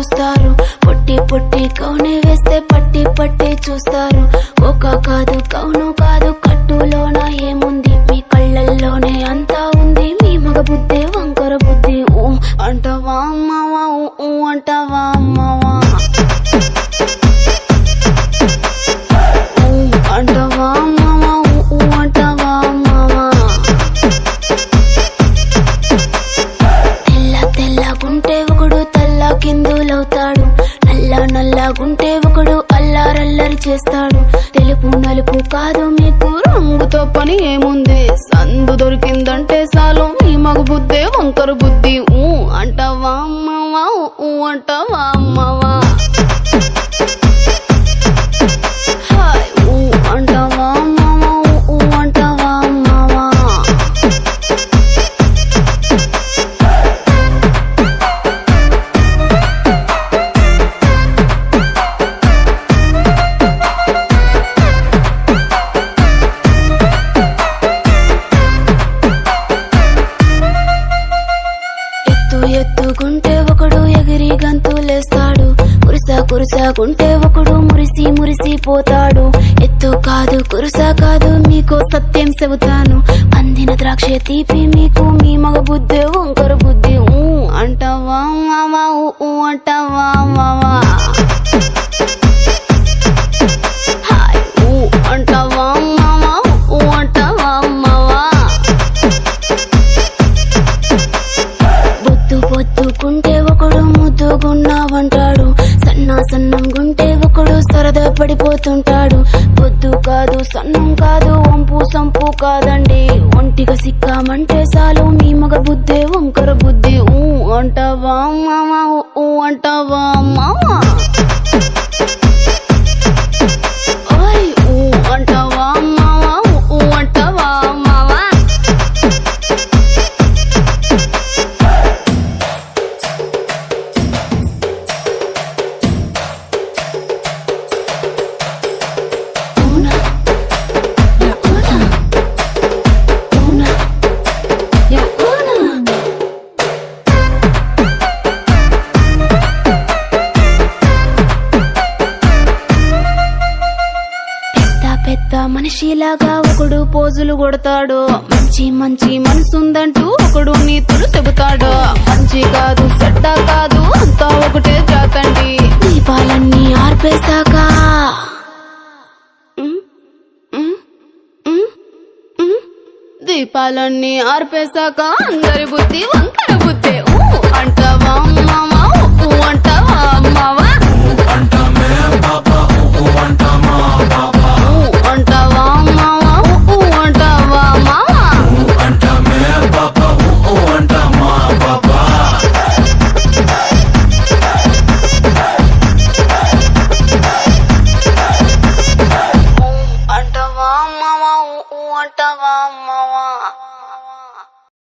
చూస్తారు. పొట్టి పొట్టి కౌనే వేస్తే పట్టి పట్టి చూస్తారు. ఒక కాదు కౌను కాదు కట్టులోన ఏముంది, మీ కళ్ళల్లోనే అంతా ఉంది. మీ మగ బుద్ధి వంకర బుద్ధి. ఊ అంటావా అమ్మవా, ఊ అంటావా అమ్మవా, ఊ అంటావా అమ్మవా, ఊ అంటావా అమ్మవా. తెల్ల తెల్లగుంటే ఒకడు తెల్ల కిందులవుతాడు, నల్ల నల్లగుంటే ఒకడు అల్లారల్లరి చేస్తాడు. తెలుపు నలుపు కాదు మీకు రంగుతో పని ఏముంది, సందు దొరికిందంటే చాలు మీ మగ బుద్ధే వంకర బుద్ధి. ఊ అంటావా అమ్మవా, ఊ అంటావా అమ్మవా, హాయ్ ఊ అంటావా అమ్మవా, ఊ అంటావా అమ్మవా. ఎత్తుకుంటే ఒకడు ఎగిరి గంతులేస్తాడు, కురుసాకుంటే ఒకడు మురిసి మురిసిపోతాడు. ఎత్తు కాదు కురుసా కాదు మీకు సత్యం చెబుతాను, అందిన ద్రాక్ష తీపి మీకు మీ మగ బుద్ధి వంకర బుద్ధి. ఊ అంటావా మావా, ఊ అంటావా మావా, హాయ్ ఊ అంటావా మావా, ఊ అంటావా మావా. పొద్దుకుంటే ఒకడు ముద్దుగున్నావంటాడు, సన్నంగుంటే ఒకడు సరదా పడిపోతుంటాడు. పొద్దు కాదు సన్నం కాదు వంపు సంపు కాదండి, ఒంటిగా సిక్కామంటే చాలు మీ మగ బుద్ధే వంకర బుద్ధి. ఊ అంటావా మామా, ఊ అంటావా మామా, ఓయ్ ఊ అంటావా మామా, ఊ అంటావా మామా. పెద్ద మనిషిలాగా ఒకడు పోజులు కొడతాడు, మంచి మంచి మనసుందంటూ ఒకడు నీతులు చెబుతాడు. మంచి కాదు చెడ్డ కాదు అంతా ఒకటే జాతండి, దీపాలన్నీ ఆర్పేశాక దీపాలన్నీ ఆర్పేశాక అందరి బుద్ధి వంకర బుద్ధి.